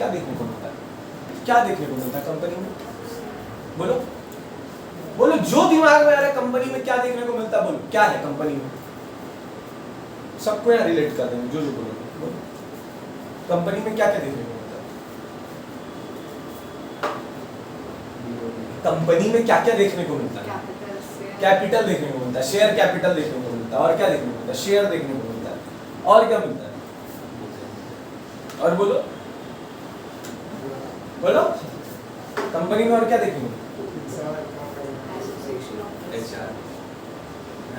क्या देखने को मिलता है? क्या देखने को मिलता है कंपनी में? बोलो बोलो, जो दिमाग में आ रहा है कंपनी में क्या देखने को मिलता है, बोलो क्या है कंपनी में? सबको यहाँ रिलेट कर देंगे, जो बोलोगे बोलो, कंपनी में क्या क्या देखने को मिलता है? कंपनी में क्या क्या देखने को मिलता है? कैपिटल देखने को मिलता है, शेयर कैपिटल देखने को मिलता है, और क्या देखने को मिलता है? शेयर देखने को मिलता है, और क्या मिलता है? और बोलो बोलो, कंपनी में और क्या देखने को मिलता है?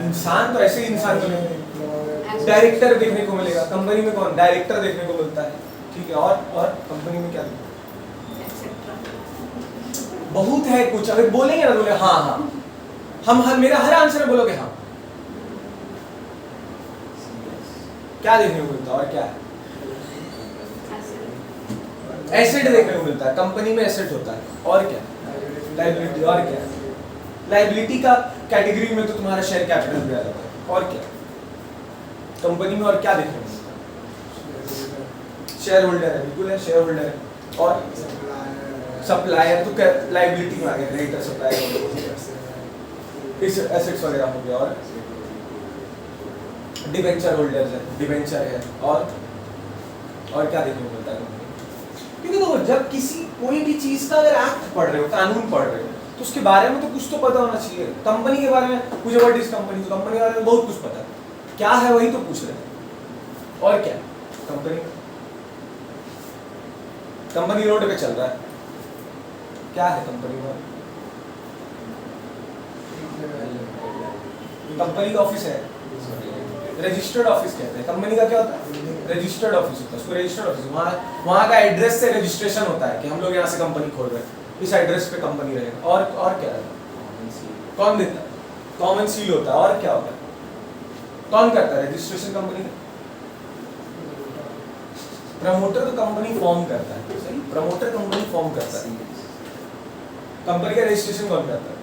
इंसान तो ऐसे ही इंसान को नहीं, डायरेक्टर देखने को मिलेगा कंपनी में। कौन? डायरेक्टर देखने को मिलता है, ठीक है। और कंपनी में क्या देखने? बहुत है कुछ, अगर बोलेंगे ना, बोले हाँ हाँ, हम मेरा हर आंसर में बोलोगे हाँ। क्या देखने को मिलता है और क्या है? एसेट देखने को मिलता है, कंपनी में एसेट होता है, और क्या? लायबिलिटी, और क्या? लायबिलिटी का कैटेगरी में तो तुम्हारा शेयर कैपिटल भी आ जाता है, और क्या? कंपनी में और क्या देखने को मिलता है? शेयर होल्डर है, बिल्कुल है, शेयर होल्डर है, और सप्लायर तो लायबिलिटी में आ गया, क्रेडिटर, सप्लायर, इस एसेट्स वगैरह हो गया, और डिबेंचर होल्डर्स है, डिबेंचर है, और क्या देखने को मिलता है? क्योंकि देखो, जब किसी कोई भी चीज का अगर एक्ट पढ़ रहे हो, कानून पढ़ रहे हो, तो उसके बारे में तो कुछ तो पता होना चाहिए। कंपनी के बारे में पूछे व्हाट इज कंपनी, तो कंपनी के बारे में बहुत कुछ पता है, क्या है वही तो पूछ रहे हैं। और क्या कंपनी रोड पे चल रहा है, क्या है कंपनी में? कंपनी का ऑफिस है, रजिस्टर्ड ऑफिस कहते हैं। कंपनी का क्या होता है? रजिस्टर्ड ऑफिस होता है, उसको रजिस्टर्ड ऑफिस, वहाँ का एड्रेस से रजिस्ट्रेशन होता है कि हम लोग यहाँ से कंपनी खोल रहे हैं, इस एड्रेस पे कंपनी रहेगा। और क्या है? कौन देता है? कॉमन सील होता है। और क्या होता है? कौन करता है रजिस्ट्रेशन कंपनी का? प्रमोटर तो कंपनी फॉर्म करता है, सही, प्रमोटर कंपनी फॉर्म करता है। कंपनी का रजिस्ट्रेशन कौन करता है?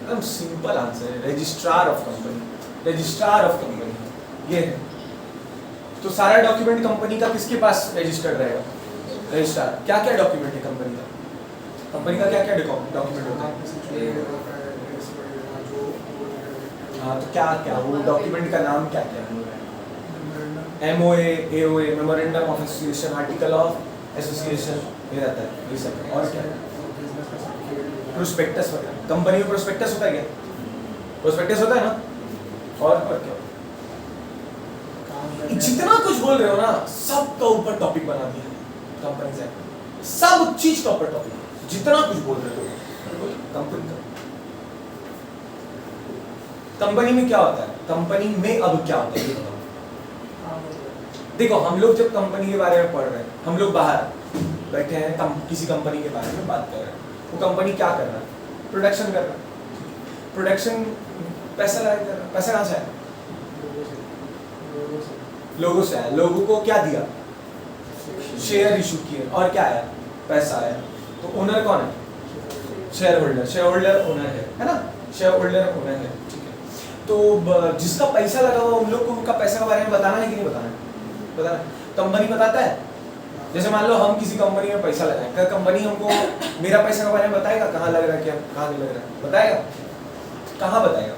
एकदम सिंपल आंसर है, registrar of company, registrar of company ये है। तो सारा डॉक्यूमेंट कंपनी का किसके पास रजिस्टर्ड रहेगा? रजिस्ट्रार। क्या क्या डॉक्यूमेंट है कंपनी का? कंपनी का क्या क्या डॉक्यूमेंट होता है? हाँ, तो क्या क्या वो डॉक्यूमेंट का नाम क्या क्या है? MOA, AOA, memorandum of association, article of association, ये रहता है, ये सब। और क्या? प्रोस्पेक्टस वगैरह। कंपनी में प्रोस्पेक्टस होता है क्या? प्रोस्पेक्टस होता है ना। और क्या? जितना कुछ बोल रहे हो ना, सब का ऊपर टॉपिक बना दिया कंपनी से, सब चीज का ऊपर टॉपिक, जितना कुछ बोल रहे हो कंपनी का। कंपनी में क्या होता है? कंपनी में अब क्या होता है देखो, हम लोग जब कंपनी के बारे में पढ़ रहे हैं, हम लोग बाहर बैठे हैं, किसी कंपनी के बारे में बात कर रहे हैं, वो कंपनी क्या कर रहा है? प्रोडक्शन कर रहा है। प्रोडक्शन पैसा लगा कर रहा है। पैसा कहाँ से आया? लोगों से आया। लोगों को क्या दिया? शेयर इशू किए, और क्या आया? पैसा आया। तो ओनर कौन है? Share holder. Share holder owner है ना? शेयर होल्डर ओनर है, ठीक है। तो जिसका पैसा लगा हुआ, उन लोग को उनका पैसा के बारे में बताना है कि नहीं बताना है? बताना। कंपनी बताता है। जैसे मान लो हम किसी कंपनी में पैसा लगाएं, क्या कंपनी हमको मेरा पैसा के बारे में बताएगा? कहाँ लग रहा है, क्या कहाँ नहीं लग रहा है, बताएगा? कहाँ बताएगा?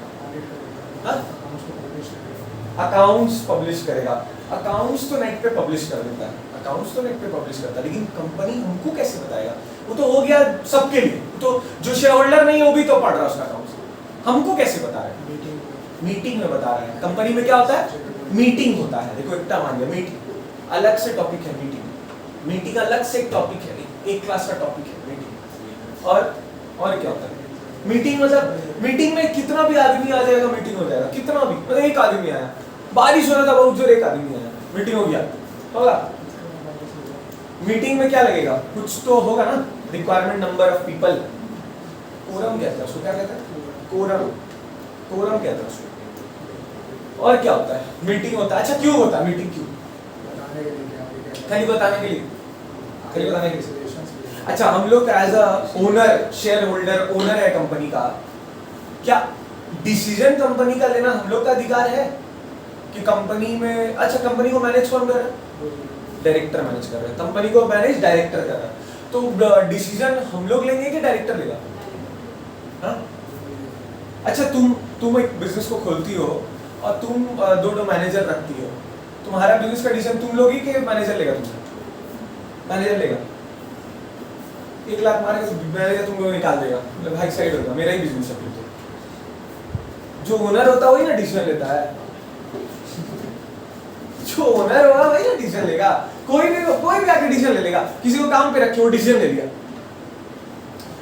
अकाउंट्स पब्लिश करेगा। अकाउंट्स तो नेट पे पब्लिश कर देता है, अकाउंट्स तो नेट पे पब्लिश करता है, लेकिन कंपनी हमको कैसे बताएगा? वो तो हो गया सबके लिए, तो जो शेयर होल्डर नहीं है वो भी तो पढ़ रहा है उसका अकाउंट्स, हमको कैसे बता रहा है? मीटिंग में बता रहा है। कंपनी में क्या होता है? मीटिंग होता है। देखो इतना मान लिया, मीटिंग अलग से टॉपिक है, मीटिंग अलग से एक टॉपिक है, एक क्लास का टॉपिक है मीटिंग। और क्या होता है? मीटिंग मतलब मीटिंग में कितना भी आदमी आ जाएगा, मीटिंग हो जाएगा। कितना भी, मतलब एक आदमी आया, बारिश हो रहा था बहुत जोर, एक आदमी आया, मीटिंग हो गया, होगा। मीटिंग में क्या लगेगा? कुछ तो होगा ना, requirement, number of people, quorum कहते हैं उसको। क्या कहते हैं? कोरम कहते हैं उसको। और क्या होता है? मीटिंग होता है। अच्छा, क्यों होता है मीटिंग? क्यों? खाली बताने के लिए, खाली बताने के लिए। अच्छा, हम लोग as a owner, share holder, owner है कंपनी का, क्या डिसीजन कंपनी का लेना हम लोग का अधिकार है कि कंपनी में? अच्छा, कंपनी को मैनेज कौन कर रहा है? डायरेक्टर मैनेज कर रहा है, कंपनी को मैनेज डायरेक्टर कर रहा है। तो डिसीजन हम लोग लेंगे कि डायरेक्टर लेगा? हाँ? अच्छा, तुम एक बिजनेस को खोलती हो और तुम दो मैनेजर रखती हो, तुम्हारा बिजनेस का डिसीजन तुम लोगी कि मैनेजर लेगा? मैनेजर लेगा। 1 लाख मारेगा, मैनेजर तुमको निकाल देगा, मतलब भाई साइड होगा, मेरा ही बिजनेस है। फिर तो जो ओनर होता है वही ना डिसीजन लेता है, जो ओनर होगा वही ना डिसीजन लेगा। कोई भी आके डिसीजन ले लेगा, किसी को काम पे रखे वो डिसीजन ले लिया।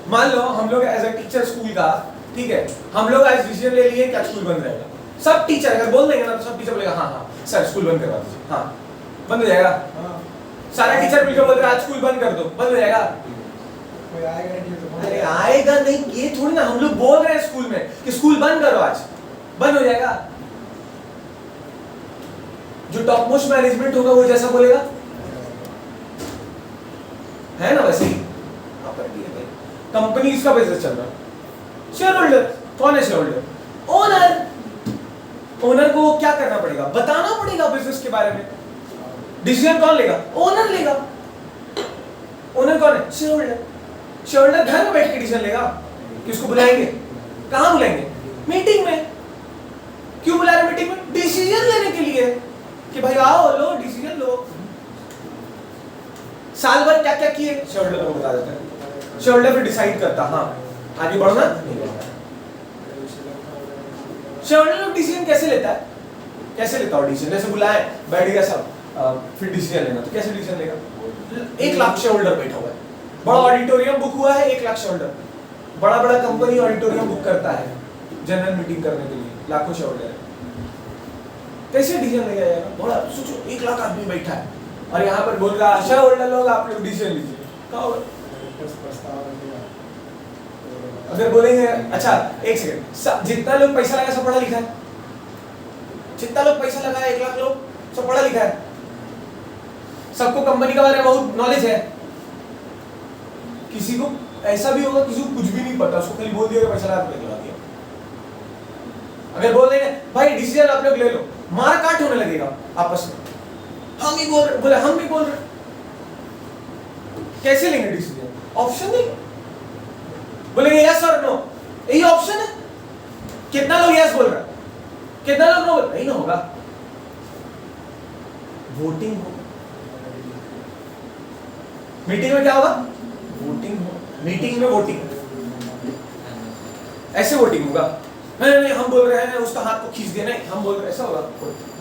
मान लो हम लोग एज अ टीचर स्कूल का, ठीक है, हम लोग आज डिसीजन ले लिए क्या स्कूल बंद रहेगा। सब टीचर अगर बोल देंगे ना तो सब टीचर बोलेगा हाँ हाँ सर स्कूल बंद करवा दीजिए, हाँ बंद हो जाएगा। सारा टीचर मिलकर बोल रहे आज स्कूल बंद कर दो, बंद हो जाएगा। अरे आएगा नहीं, ये थोड़ी ना हम लोग बोल रहे हैं स्कूल में कि स्कूल बंद करो आज, बंद हो जाएगा। जो टॉप मोस्ट मैनेजमेंट होगा वो जैसा बोलेगा, है ना? वैसे ही कंपनीज का बिजनेस चल रहा है। शेयर होल्डर कौन है? Share holder owner. ओनर को क्या करना पड़ेगा? बताना पड़ेगा बिजनेस के बारे में। डिसीजन कौन लेगा? ओनर लेगा। ओनर कौन है? Share holder. शेयर होल्डर घर में बैठ के डिसीजन लेगा। किसको बुलाएंगे? कहां बुलाएंगे? मीटिंग में। क्यों बुला रहे मीटिंग में? डिसीजन लेने के लिए कि भाई आओ लो डिसीजन लो। साल भर क्या क्या किए शेयर होल्डर को बता देते हैं। शेयर होल्डर फिर डिसाइड करता हाँ आगे बढ़ना नहीं बढ़ना। शेयर होल्डर डिसीजन कैसे लेता है? कैसे लेता है डिसीजन? जैसे बुलाए बैठ गया सब, फिर डिसीजन लेना तो कैसे डिसीजन लेगा? 1 लाख शेयर होल्डर बैठा हुआ है, बड़ा ऑडिटोरियम बुक हुआ है, 1 लाख शेयर होल्डर, बड़ा बड़ा कंपनी ऑडिटोरियम बुक करता है जनरल मीटिंग करने के लिए, लाखों शेयर होल्डर है। कैसे डिसीजन लिया जाएगा? बड़ा सोचो 1 लाख आदमी बैठा है और यहाँ पर बोल रहा शेयर होल्डर लोग आप लोग डिसीजन लीजिए, क्या होगा? अगर बोलेंगे अच्छा एक सेकंड, जितना लोग पैसा लगा सब पढ़ा लिखा है, जितना लोग पैसा लगा है 1 लाख लोग सब पढ़ा लिखा है, सबको कंपनी के बारे में बहुत नॉलेज है। किसी को ऐसा भी होगा किसी को कुछ भी नहीं पता, उसको खाली बोल दिया पैसा लगा दिया। अगर बोल देंगे भाई डिसीजन आप लोग ले लो, मार काट होने लगेगा आपस में। हम ही बोल रहे, बोले हम भी बोल रहे, कैसे लेंगे डिसीजन? ऑप्शन नहीं, बोलेंगे यस और नो, यही ऑप्शन है। कितना लोग यस बोल रहा है, कितना लोग नो बोल रहा? नहीं ना होगा, वोटिंग होगा। मीटिंग में क्या होगा? वोटिंग होगा। मीटिंग में वोटिंग, ऐसे वोटिंग होगा। नहीं हम बोल रहे हैं उसका हाथ को खींच देना, हम बोल रहे हैं ऐसा होगा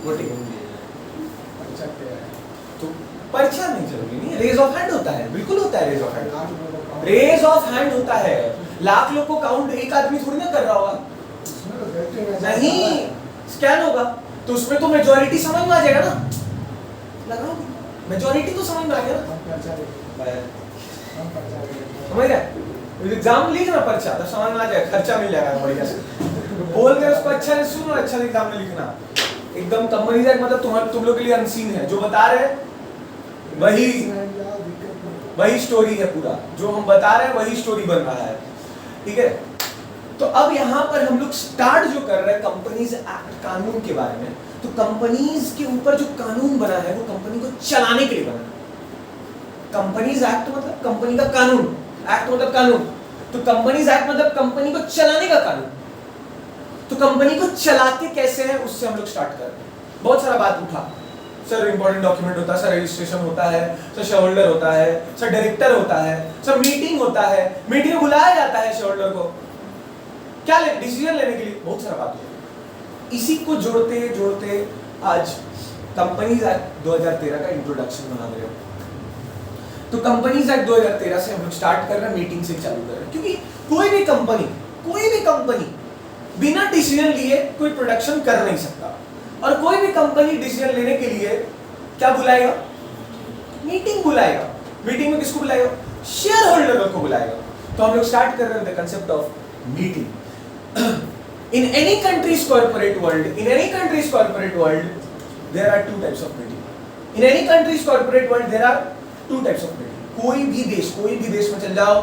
वोटिंग होगी। तो पर्चा नहीं जरूरी नहीं, रेज ऑफ हैंड होता है, बिल्कुल होता है raise of hand, raise of hand होता है। लाख लोग को काउंट एक आदमी थोड़ी ना कर रहा होगा, नहीं स्कैन होगा तो उसमें तो मेजॉरिटी समझ में आ जाएगा ना, लगाओ मेजॉरिटी तो समझ में आ गया ना, समझ रहे? एग्जाम लिखना पर्चा तो समझ में आ जाएगा, खर्चा मिल जाएगा बढ़िया से। बोल के उसको अच्छा से सुनो, अच्छा एग्जाम में लिखना एकदम कंपनी से, मतलब तुम लोग के लिए अनसीन है, जो बता रहे हैं वही स्टोरी है, पूरा जो हम बता रहे हैं वही स्टोरी बन रहा है, ठीक है? तो अब यहाँ पर हम लोग स्टार्ट जो कर रहे हैं कंपनीज एक्ट कानून के बारे में। तो कंपनीज के ऊपर जो कानून बना है वो कंपनी को चलाने के लिए बना है। कंपनीज एक्ट मतलब कंपनी का कानून, एक्ट मतलब कानून, तो कंपनीज एक्ट मतलब कंपनी को चलाने का कानून। तो कंपनी को चलाते कैसे हैं उससे हम लोग स्टार्ट कर रहे हैं। बहुत सारा बात उठा, सर इंपॉर्टेंट डॉक्यूमेंट होता है, सर रजिस्ट्रेशन होता है, सर शेयर होल्डर होता है, सर डायरेक्टर होता है, सर मीटिंग होता है, मीटिंग में बुलाया जाता है शेयर होल्डर को क्या डिसीजन लेने के लिए, बहुत सारा बात है। इसी को जोड़ते जोड़ते आज कंपनीज एक्ट 2013 का इंट्रोडक्शन बना रहे हो। तो कंपनीज एक्ट 2013 से हम लोग स्टार्ट कर रहे हैं, मीटिंग से चालू कर रहे हैं, क्योंकि कोई भी कंपनी बिना डिसीजन लिए कोई प्रोडक्शन कर नहीं सकता। और कोई भी कंपनी डिसीजन लेने के लिए क्या बुलाएगा? मीटिंग बुलाएगा। मीटिंग में किसको बुलाएगा? शेयर होल्डर को बुलाएगा। तो हम लोग स्टार्ट कर रहे हैं the concept of meeting. In any country's corporate world, there are two types of meeting. In any country's corporate world, there are two types of meeting. कोई भी देश में चल जाओ,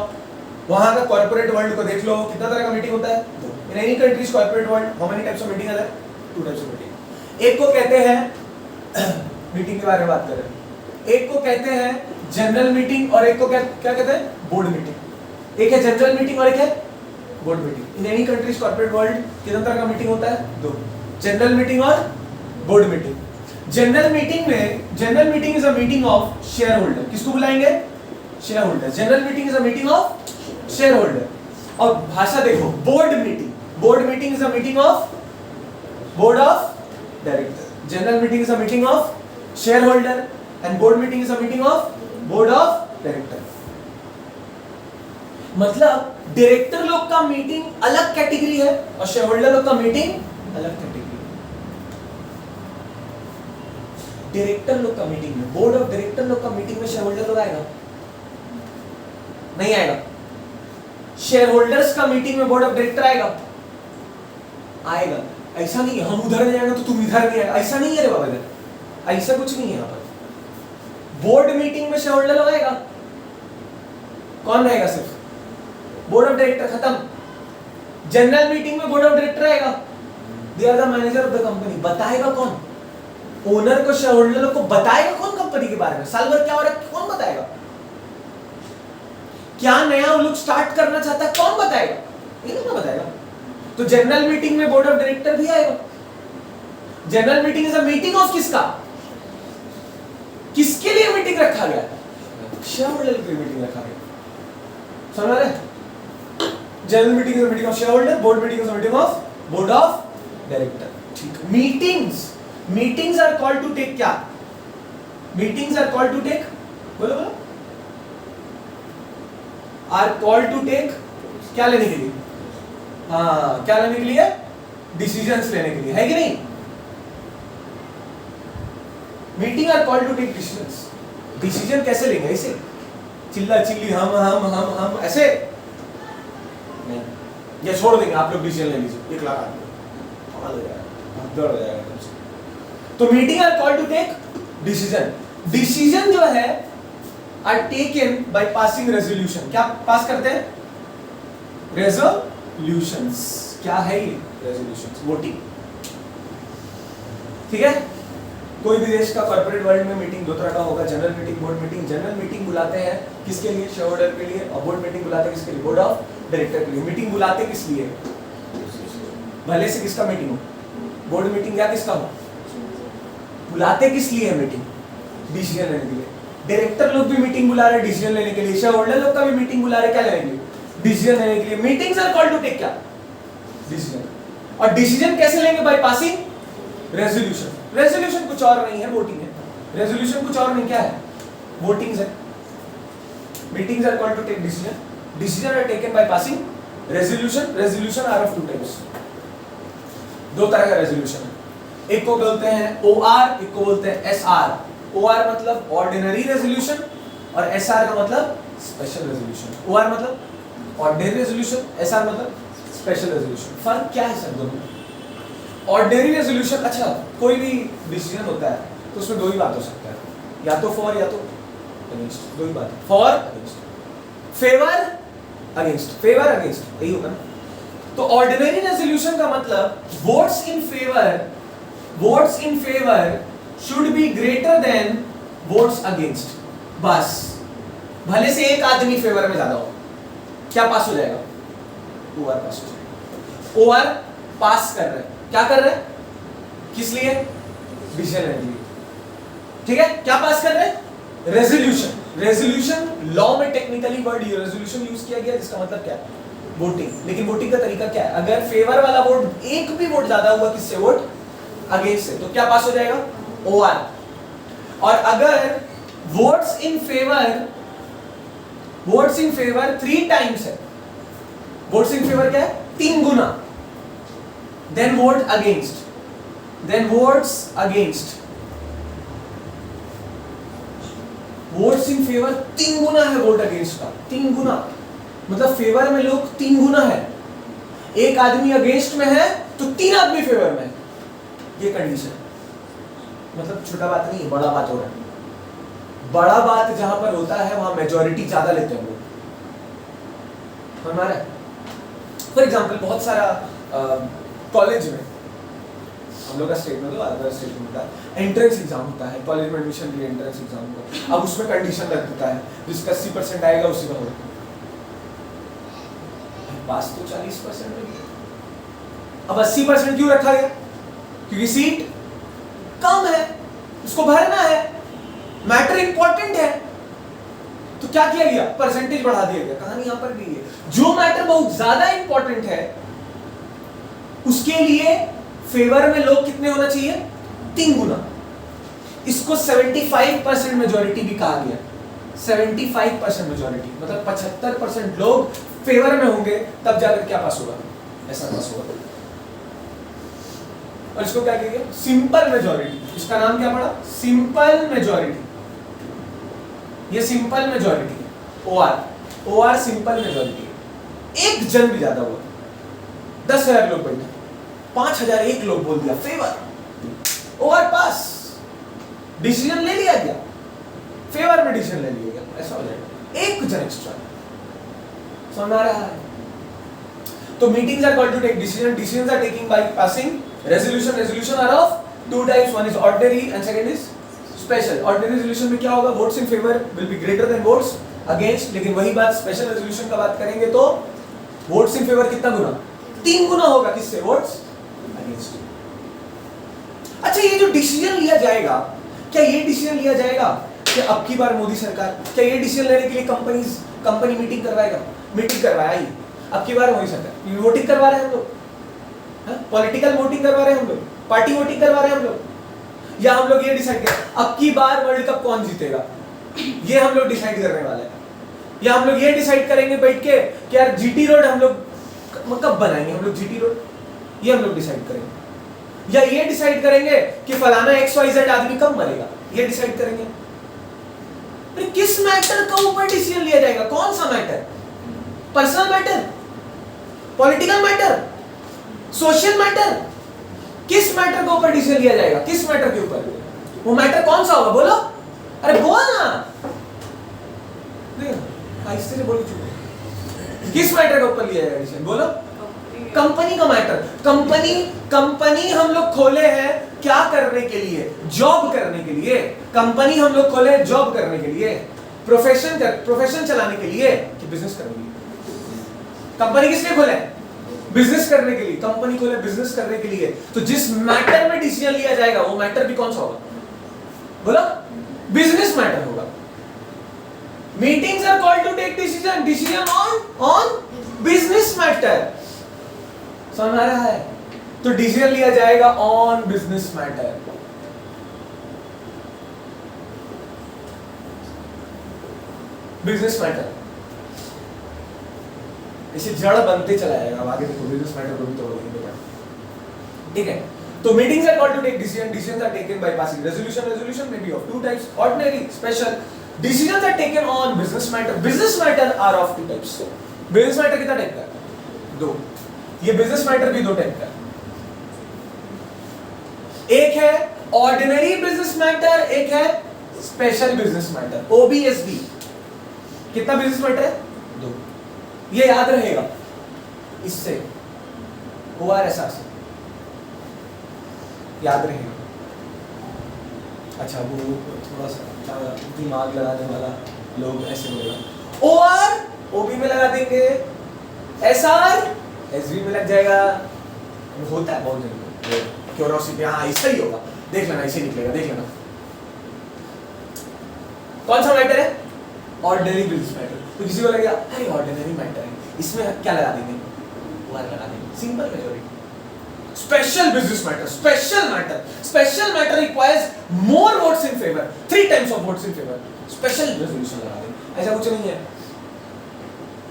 वहां का कॉर्पोरेट वर्ल्ड को देख लो, कितना तरह का मीटिंग होता है? In any country's corporate world, how many types of meeting are there? Two types of meeting. एक को कहते हैं मीटिंग के बारे में बात करें, एक को कहते हैं जनरल मीटिंग और एक को क्या कहते हैं, बोर्ड मीटिंग। एक है जनरल मीटिंग और एक है board meeting. In any countries corporate world कितने तरह का मीटिंग होता है, दो, जनरल मीटिंग और board meeting. General meeting is a meeting of share holder. किसको बुलाएंगे, share holder. General meeting is a meeting of share holder. और भाषा देखो, board meeting is a meeting of board of director. General meeting is a meeting of share holder and board meeting is a meeting of board of director. मतलब director लोग का meeting अलग category है और share holder लोग का meeting अलग category है। डायरेक्टर लोग का मीटिंग में, बोर्ड ऑफ डायरेक्टर लोग का मीटिंग में शेयर होल्डर लोग आएगा, नहीं आएगा। शेयर होल्डर्स का मीटिंग में बोर्ड ऑफ डायरेक्टर आएगा। ऐसा नहीं है हम उधर नहीं आएगा तो तुम इधर नहीं आएगा, ऐसा नहीं है रे बाबा, ऐसा कुछ नहीं है यहाँ पर। बोर्ड मीटिंग में शेयर होल्डर लोग आएगा, कौन रहेगा, सिर्फ बोर्ड ऑफ डायरेक्टर, खत्म। जनरल मीटिंग में बोर्ड ऑफ डायरेक्टर आएगा, they are the manager of the company. बताएगा कौन, ओनर को, शेयर होल्डर को बताएगा कौन कंपनी के बारे में, साल भर क्या हो रहा है कौन बताएगा, क्या नया लोग स्टार्ट करना चाहता है कौन बताएगा, ये लोग बताएगा। तो जनरल मीटिंग में बोर्ड ऑफ डायरेक्टर भी आएगा। General meeting is a meeting of किसका, किसके लिए मीटिंग रखा गया, शेयर होल्डर के लिए मीटिंग रखा गया, समझ रहे। General meeting is a meeting of share holder, board meeting is a meeting of board of director. ठीक, meetings are called to take, क्या meetings are called to take, बोलो बोलो, आर कॉल्ड टू टेक, क्या लेने के लिए, हाँ क्या लेने के लिए, डिसीजंस लेने के लिए, है कि नहीं। Meeting are called to take decisions. Decision कैसे लेंगे, ऐसे चिल्ला चिल्ली हम ऐसे नहीं, ये छोड़ देंगे, आप लोग डिसीजन ले लीजिए, 1 लाख आदमी हो जाएगा। तो meeting are called to take decision. Decision जो है are taken by passing resolution. क्या पास करते हैं, रेजोल्यूशंस। क्या है ये रेजोल्यूशंस, वोटिंग। ठीक है, कोई भी देश का कॉर्पोरेट वर्ल्ड में मीटिंग 2 तरह का होगा, general meeting, board meeting. General meeting बुलाते हैं किसके लिए, शेयर होल्डर के लिए, और बोर्ड मीटिंग बुलाते हैं किसके लिए, बोर्ड ऑफ डायरेक्टर के लिए। मीटिंग बुलाते किस लिए, भले से किसका मीटिंग हो, बोर्ड मीटिंग या किसका हो, बुलाते किस लिए है मीटिंग, डिसीजन लेने के लिए। डायरेक्टर लोग भी मीटिंग बुला रहे हैं डिसीजन लेने के लिए, शेयर होल्डर लोग का भी मीटिंग बुला रहे हैं क्या लेने के लिए, डिसीजन लेने के लिए। Meetings are called to take क्या, डिसीजन। और डिसीजन कैसे लेंगे, बाय पासिंग रेजोल्यूशन। रेजोल्यूशन कुछ और नहीं है, वोटिंग है। रेजोल्यूशन कुछ और नहीं, क्या है, वोटिंग्स है। Meetings are called to take decision, decision are taken by passing resolution. Resolution are of 2 types, 2 तरह का रेजोल्यूशन है। एक को बोलते हैं OR, एक को बोलते हैं SR। OR मतलब ऑर्डिनरी रेजोल्यूशन और SR का मतलब स्पेशल रेजोल्यूशन। OR मतलब ऑर्डिनरी रेजोल्यूशन, SR मतलब स्पेशल रेजोल्यूशन। फर्क क्या है सर दोनों में? ऑर्डिनरी रेजोल्यूशन, अच्छा कोई भी डिसीजन होता है तो उसमें 2 ही बात हो सकता है, या तो फॉर या तो अगेंस्ट, 2 ही बात है, for against, favour against, favour against, यही होता है। तो ऑर्डिनरी रेजोल्यूशन का मतलब votes in favor should be greater than votes against। बस भले से एक आदमी फेवर में ज्यादा हो, क्या पास हो जाएगा, OR पास हो जाएगा। OR पास कर रहे हैं, क्या कर रहे हैं, किस लिए, डिसीजन लेने के लिए। ठीक है, क्या पास कर रहे हैं, रेजोल्यूशन। रेजोल्यूशन लॉ में टेक्निकली वर्ड रेजोल्यूशन यूज किया गया, जिसका मतलब क्या है, वोटिंग। लेकिन वोटिंग का तरीका क्या है, अगर फेवर वाला वोट, एक भी वोट ज्यादा हुआ किससे, वोट अगेंस्ट से, तो क्या पास हो जाएगा, OR। और अगर वोट्स इन फेवर 3 टाइम्स है, वोट्स इन फेवर क्या है, 3 गुना, then vote against, then votes against. Votes in favour 3 गुना है, वोट अगेंस्ट का 3 गुना, मतलब फेवर में लोग 3 गुना है। एक आदमी अगेंस्ट में है तो 3 आदमी फेवर में है, ये कंडीशन। मतलब छोटा बात नहीं है, बड़ा बात हो रहा है। बड़ा बात जहां पर होता है वहां मेजॉरिटी ज्यादा लेते हैं लोग, हमारा फॉर एग्जांपल बहुत सारा कॉलेज में हम लोग का स्टेट में तो अदर स्टेट में होता है, एंट्रेंस एग्जाम होता है, कॉलेज में एडमिशन के लिए एंट्रेंस एग्जाम होता है। अब उसमें कंडीशन रख देता है जिसका 80% आएगा उसी का होगा, पास तो 40% में भी। अब 80% क्यों रखा गया? क्योंकि सीट कम है, उसको भरना है, मैटर इंपॉर्टेंट है, तो क्या किया गया? परसेंटेज बढ़ा दिया गया। कहानी यहां पर भी है, जो मैटर बहुत ज्यादा इंपॉर्टेंट है उसके लिए फेवर में लोग कितने होना चाहिए? 3 गुना। इसको 75% मेजॉरिटी भी कहा गया। 75% मेजॉरिटी मतलब 75% लोग फेवर में होंगे तब जाकर क्या पास होगा, ऐसा पास होगा। और इसको क्या कहेंगे? Simple majority. इसका नाम क्या पड़ा? Simple majority. ये सिंपल मेजॉरिटी है, ओआर सिंपल मेजॉरिटी। एक जन भी ज्यादा हुआ, 10,000 लोग बैठे, 5,001 लोग बोल दिया फेवर, ओआर पास, डिसीजन ले लिया गया, फेवर में डिसीजन ले लिया गया, ऐसा हो जाएगा। एक जन एक्स्ट्रा समझ आ रहा है? तो meetings are called to take decision, decisions are taking by passing resolution. Resolution are of 2 types, one is ordinary and second is special. Ordinary resolution में क्या होगा? Votes in favour will be greater than votes against. लेकिन वही बात special resolution का बात करेंगे तो वोट्स इन फेवर कितना गुना? 3 गुना होगा। किससे? Votes against. अच्छा, ये जो डिसीजन लिया जाएगा, क्या ये डिसीजन लिया जाएगा कि अब की बार मोदी सरकार, क्या ये डिसीजन लेने के लिए कंपनी मीटिंग करवाएगा? मीटिंग करवाई, अब की बार मोदी सरकार वोटिंग करवा रहे हैं हम लोग, पॉलिटिकल वोटिंग करवा रहे हैं हम लोग, पार्टी वोटिंग करवा रहे हैं हम लोग, या हम लोग ये डिसाइड करें अब की बार वर्ल्ड कप कौन जीतेगा, ये हम लोग डिसाइड करने वाले हैं। या हम लोग ये डिसाइड करेंगे बैठ के कि यार जीटी रोड हम लोग कब बनाएंगे, हम लोग जीटी रोड, ये हम लोग डिसाइड करेंगे। या ये डिसाइड करेंगे कि फलाना XYZ आदमी कब मरेगा, ये डिसाइड करेंगे। तो किस मैटर का ऊपर डिसीजन लिया जाएगा? कौन सा matter? Personal matter, political matter, social matter? किस मैटर के ऊपर डिसीजन लिया जाएगा? किस मैटर के ऊपर? वो मैटर कौन सा होगा? बोलो, अरे बोल ना, आहिस्ते से बोलो, चुप। किस मैटर के ऊपर लिया जाएगा डिसीजन? बोलो। कंपनी का मैटर। कंपनी हम लोग खोले हैं क्या करने के लिए? जॉब करने के लिए। कंपनी हम लोग खोले जॉब करने के लिए, प्रोफेशन चलाने के लिए कि बिजनेस करने के लिए? कंपनी किस लिए खोले? बिजनेस करने के लिए। कंपनी खोले बिजनेस करने के लिए। तो जिस मैटर में डिसीजन लिया जाएगा वो मैटर भी कौन सा होगा? बोलो, बिजनेस मैटर होगा। Meetings are called to take decision on business matter. समझ आ रहा है? तो डिसीजन लिया जाएगा on business matter. Business matter इसे जड़ बनते चला जाएगा। अब आगे देखो, बिजनेस मैटर को भी तोड़ेंगे, ठीक है? तो meetings are called to take decision, decisions are taken by passing resolution. Resolution may be of 2 types, ordinary, special. Decisions are taken on business matter. Business matter are of 2 types. Business matter कितना type का है? 2। ये business matter भी 2 type का है। एक है ordinary business matter, एक है स्पेशल बिजनेस मैटर, OBSB। कितना बिजनेस मैटर है? 2। ये याद रहेगा इससे, ORSR से याद रहेगा। अच्छा, वो थोड़ा सा दिमाग लगाने वाला लोग ऐसे बोलेगा, OR OB में लगा देंगे, SR SB में लग जाएगा। होता है बहुत जगह क्यूरोसिटी, हाँ ऐसा ही होगा, देख लेना, ऐसे निकलेगा, देख लेना। कौन सा मैटर है? Ordinary business matter. तो किसी को लगेगा अरे ऑर्डिनरी मैटर है, इसमें क्या लगा देंगे? OR लगा देंगे, simple majority. Special business matter, special matter requires more votes in favour, 3 times of votes in favour, special resolution लगा देंगे। ऐसा कुछ नहीं है।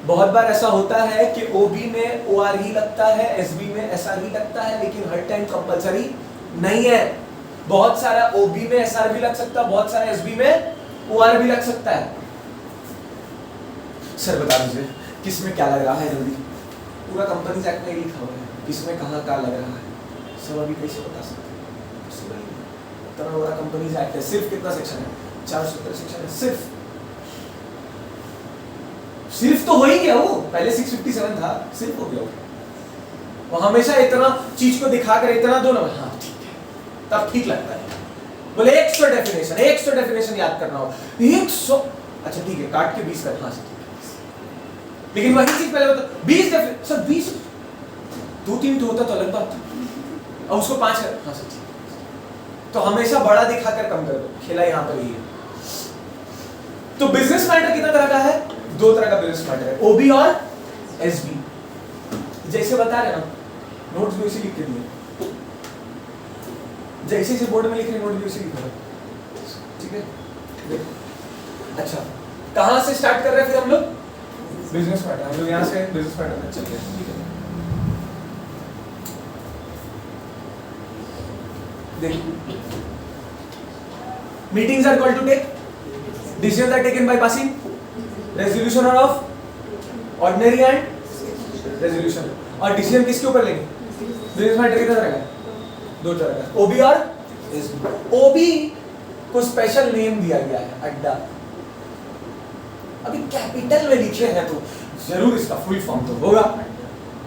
बहुत बार ऐसा होता है कि OB में OR ही लगता है, SB में SR ही लगता है, लेकिन हर टाइम कंपलसरी नहीं है। बहुत सारा OB में SR भी लग सकता है, बहुत सारा SB में OR भी लग सकता है। सर बता दीजिए किस में क्या लग रहा है? जल्दी, पूरा कंपनीज एक्ट में लिखा हुआ है किसमें कहाँ क्या लग रहा है, सब अभी कैसे बता सकते हैं? इतना बड़ा कंपनीज एक्ट है, सिर्फ कितना सेक्शन है? 470 सेक्शन है। सिर्फ तो हो ही गया वो, पहले 657 था, सिर्फ हो गया वो हमेशा इतना चीज को दिखाकर इतना दो ना, हाँ ठीक है, तब ठीक लगता है। बोले 100 डेफिनेशन याद करना हो 100, अच्छा ठीक है काट के 20 कर, हाँ लेकिन वही चीज पहले बता 20 सर 20 2-3 तो होता तो अलग बात था, अब उसको 5 कर, हाँ सर तो हमेशा बड़ा दिखाकर कम कर दो, खेला यहाँ पर ही है। तो बिजनेस मैटर कितना तरह का है? 2 तरह का बिजनेस मैटर है, ओबी और एसबी। जैसे बता रहे ना, नोट्स भी उसी लिख के दिए, जैसे बोर्ड में लिख रहे नोट भी उसी लिख रहे, ठीक है। अच्छा कहां से स्टार्ट कर रहे हैं फिर हम लोग? बिजनेस मैटर, हम लोग यहां से बिजनेस मैटर में चलते हैं, ठीक है। देखिए meetings are called to take, decisions are taken by passing resolution of ordinary and resolution. और डिसीजन किसके ऊपर लेंगे? बिजनेस मैटर कितना तरह का? 2 तरह का, ओबी और एसबी। ओबी को स्पेशल नेम दिया गया है अड्डा, अभी कैपिटल में लिखे हैं तो जरूर इसका फुल फॉर्म तो होगा।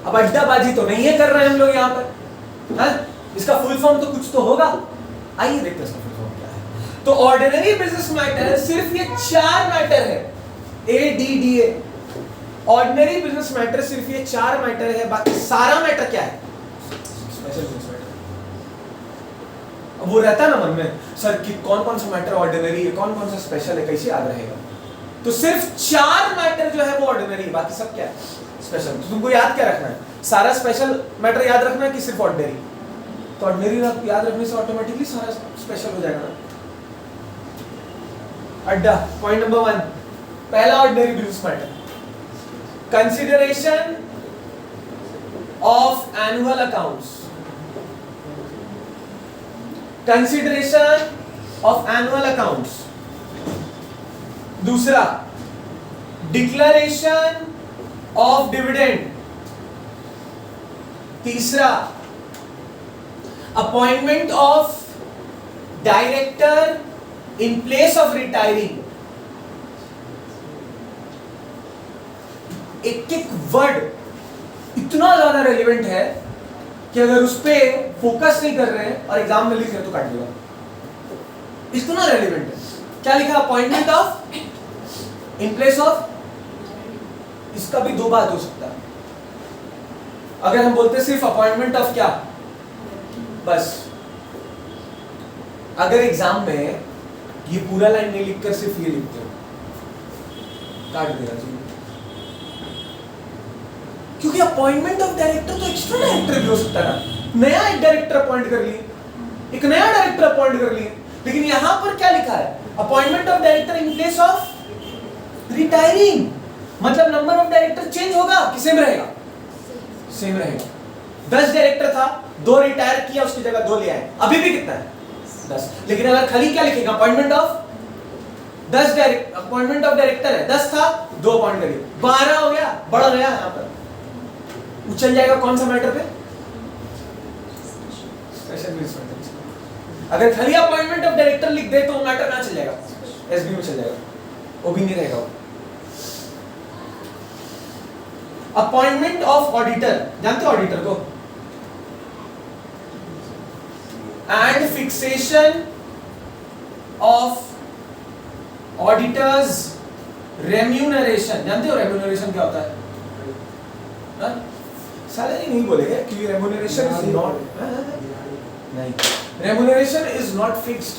अब अड्डाबाजी तो नहीं है कर रहे हैं हम लोग यहाँ पर, हाँ? इसका फुल फॉर्म तो कुछ तो होगा। आइए देखते हैं इसका फुल फॉर्म क्या है। तो ऑर्डिनरी बिजनेस मैटर सिर्फ ये 4 मैटर है, ADDA। ऑर्डिनरी बिजनेस मैटर सिर्फ ये 4 मैटर है, बाकी सारा मैटर क्या है? Special business matter. वो रहता है ना मन में सर कि कौन कौन सा मैटर ऑर्डिनरी है, कौन कौन सा स्पेशल है, कैसे याद रहेगा? तो सिर्फ 4 मैटर जो है वो ऑर्डिनरी है, बाकी सब क्या है? स्पेशल। तो तुमको याद क्या रखना है? सारा स्पेशल मैटर याद रखना है कि सिर्फ ऑर्डिनरी? तो ऑर्डिनरी याद रखने से ऑटोमेटिकली सारा स्पेशल हो जाएगा ना। अड्डा पॉइंट नंबर 1, पहला ordinary business matter, consideration of annual accounts. Consideration of annual accounts. दूसरा, डिक्लेरेशन ऑफ डिविडेंड। तीसरा, appointment of director in place of retiring. एक एक वर्ड इतना ज्यादा रेलिवेंट है कि अगर उस पे फोकस नहीं कर रहे हैं और एग्जाम में लिख रहे हैं तो काट देगा, इतना रेलिवेंट है। क्या लिखा? Appointment of in place of. इसका भी 2 बात हो सकता है। अगर हम बोलते सिर्फ अपॉइंटमेंट ऑफ क्या, बस अगर एग्जाम में ये पूरा लाइन नहीं लिखकर सिर्फ ये लिखते हो, काट देना चाहिए। क्योंकि अपॉइंटमेंट ऑफ डायरेक्टर तो एक्स्ट्रा डायरेक्टर भी हो सकता है ना, नया एक डायरेक्टर अपॉइंट कर लिए, एक नया डायरेक्टर अपॉइंट कर लिए, लेकिन यहां पर क्या लिखा है? Appointment of director in place of retiring. मतलब नंबर ऑफ डायरेक्टर चेंज होगा कि सेम रहेगा? सेम रहेगा। 10 डायरेक्टर था, 2 रिटायर किया, उसकी जगह 2 ले आए, अभी भी कितना है? 10। लेकिन अगर खाली क्या लिखेगा? Appointment of 10 director, appointment of director है, 10 था, 2 अपॉइंट करिए, 12 हो गया, बढ़ गया। यहाँ पर उछल जाएगा कौन सा मैटर पे? Special business matter. अगर खाली अपॉइंटमेंट ऑफ डायरेक्टर लिख दे तो मैटर कहां चल जाएगा? एसबी में चल जाएगा, वो भी नहीं रहेगा। अपॉइंटमेंट ऑफ ऑडिटर, जानते हो ऑडिटर को? And fixation of auditors remuneration. जानते हो रेम्यूनरेशन क्या होता है? सैलरी नहीं बोलेंगे क्योंकि रेम्यूनरेशन इज नॉट, नहीं, रेम्यूनरेशन इज नॉट फिक्स्ड।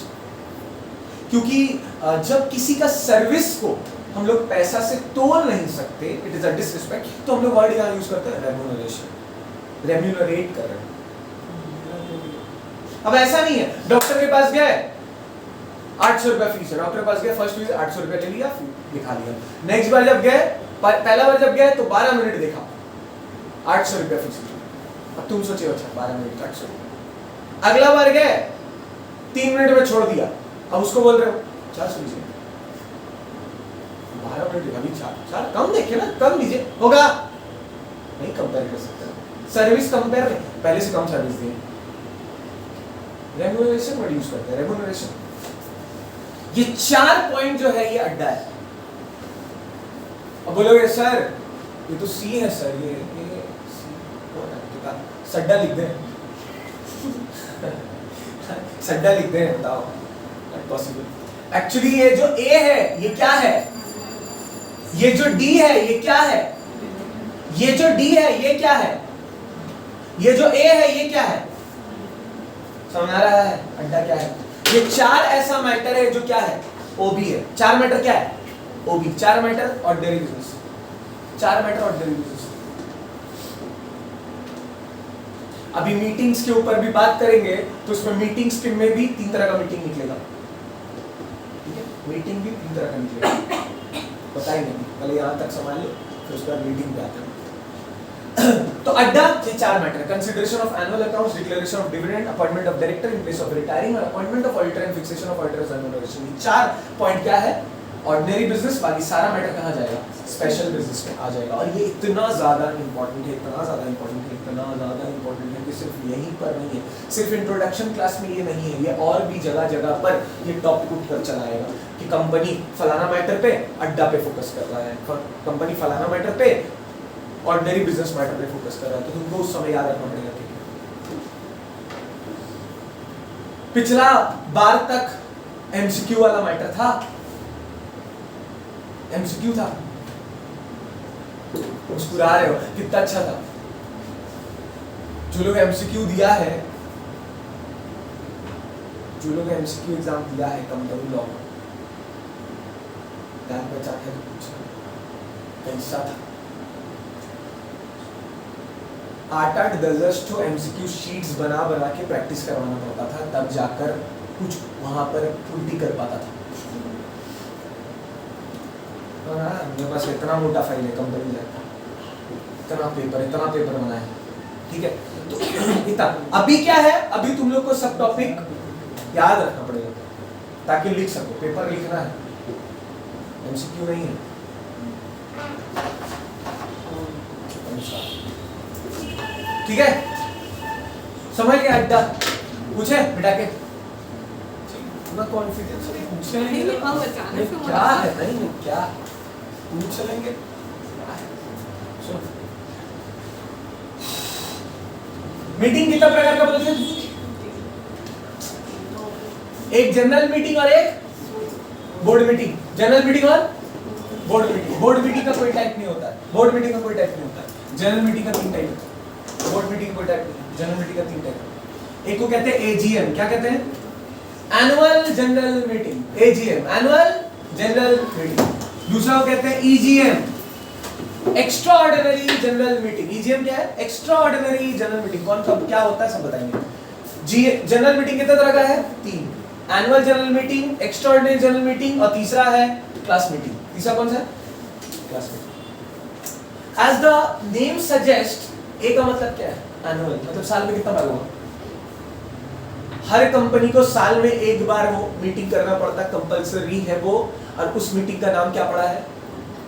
क्योंकि जब किसी का सर्विस को हम लोग पैसा से तोल नहीं सकते, इट इज अ डिसरिस्पेक्ट, तो हम लोग वर्ड यहाँ यूज करते हैं रेम्यूनरेशन, रेम्यूनरेट कर रहे हैं। अब ऐसा नहीं है, डॉक्टर के पास गए 800 रुपया फीस है, डॉक्टर के पास गए, फर्स्ट विजिट 800 रुपया ले लिया, दिखा लिया। नेक्स्ट बार जब गए, पहला बार जब गए तो 12 मिनट देखा, 800 रुपया फीस। अब तुम सोचे अच्छा 12 मिनट 800, अगला बार गए 3 मिनट में छोड़ दिया, अब उसको बोल रहे हो 400 लीजिए, 12 मिनट अभी 4 कम देखे ना, कम लीजिए, होगा नहीं, कंपेयर कर सकते। सर्विस कंपेयर नहीं, पहले से कम सर्विस दिए। रेम्यूनरेशन वर्ड यूज करते हैं, रेम्यूनरेशन। ये 4 पॉइंट जो है ये अड्डा है। अब बोलोगे सर ये तो सी है सर, ये सड्डा लिख दे सड्डा लिखते हैं, बताओ नॉट पॉसिबल। एक्चुअली ये जो ए है ये क्या है, ये जो डी है ये क्या है, ये जो डी है ये क्या है, ये जो ए है ये क्या है, समझ आ रहा है अड्डा क्या है। ये चार ऐसा मैटर है जो क्या है, ओबी है। चार मैटर क्या है, ओबी। चार मैटर ऑर्डिनरी बिजनेस, चार मैटर ऑर्डिनरी बिजनेस। अभी मीटिंग्स के ऊपर भी बात करेंगे तो उसमें मीटिंग्स में भी तीन तरह का मीटिंग निकलेगा, ठीक है, मीटिंग भी तीन तरह का निकलेगा, बताएंगे पहले यहां तक समझ लो फिर उसके बाद मीटिंग पे आते हैं। तो अड्डा ये चार matter, consideration of annual accounts, declaration of dividend, appointment of director in place of retiring और appointment of auditor and fixation of auditors remuneration. ये चार पॉइंट क्या है, ऑर्डिनरी बिजनेस। बाकी सारा मैटर कहां जाएगा, स्पेशल बिजनेस में आ जाएगा। और ये इतना ज्यादा इंपॉर्टेंट है, इतना ज्यादा इंपॉर्टेंट है, इतना ज्यादा इंपॉर्टेंट है कि सिर्फ यहीं पर नहीं है, सिर्फ इंट्रोडक्शन क्लास में ये नहीं है, ये और भी जगह जगह पर ये टॉपिक उठकर चला आएगा कि कंपनी फलाना मैटर पे अड्डा पे फोकस कर रहा है, कंपनी फलाना मैटर पे ऑर्डिनरी बिजनेस मैटर पे फोकस कर रहा है, तो तुमको उस समय याद रखना पड़ेगा। पिछला बार तक एमसीक्यू वाला मैटर था, एमसीक्यू था, मुस्कुरा रहे हो, कितना अच्छा था। जो लोग एमसीक्यू दिया है, जो लोग एमसीक्यू एग्जाम दिया है कंपनी लॉ में, ध्यान पहचान है तो पूछना कैसा था। 8-8 10 तो एमसीक्यू शीट्स बना बना के प्रैक्टिस करवाना पड़ता था, तब जाकर कुछ वहां पर उल्टी कर पाता था। मेरे पास इतना मोटा फाइल है कंपनी का, इतना पेपर बना है, ठीक है। तो इतना अभी क्या है, अभी तुम लोग को सब टॉपिक याद रखना पड़ेगा ताकि लिख सको, पेपर लिखना है, एमसीक्यू नहीं है। ठीक है, समझ गया अड्डा, पूछे बिठा के कॉन्फिडेंस पूछ लेंगे क्या है, नहीं क्या पूछ लेंगे। मीटिंग कितना प्रकार का बोलते हैं, एक जनरल मीटिंग और एक बोर्ड मीटिंग। जनरल मीटिंग और बोर्ड मीटिंग। बोर्ड मीटिंग का कोई टाइप नहीं होता है, बोर्ड मीटिंग का कोई टाइप नहीं होता है। जनरल मीटिंग का 3 टाइप, बोर्ड मीटिंग कोई टाइप नहीं, जनरल मीटिंग का 3 टाइप। एक को कहते हैं एजीएम, क्या कहते हैं, annual general meeting, AGM annual general meeting. दूसरा को कहते हैं EGM, extra ordinary general meeting. EGM क्या है, एक्स्ट्रा ऑर्डिनरी जनरल मीटिंग। कौन कब क्या होता है सब बताएंगे। जी जनरल मीटिंग कितने तरह का है, 3, annual general meeting, extraordinary general meeting और तीसरा है क्लास मीटिंग। तीसरा कौन सा है, class meeting. As the name suggest, A का मतलब क्या है, एनुअल, मतलब साल में कितना बार होगा। हर कंपनी को साल में एक बार वो मीटिंग करना पड़ता है, कंपलसरी है वो, और उस मीटिंग का नाम क्या पड़ा है,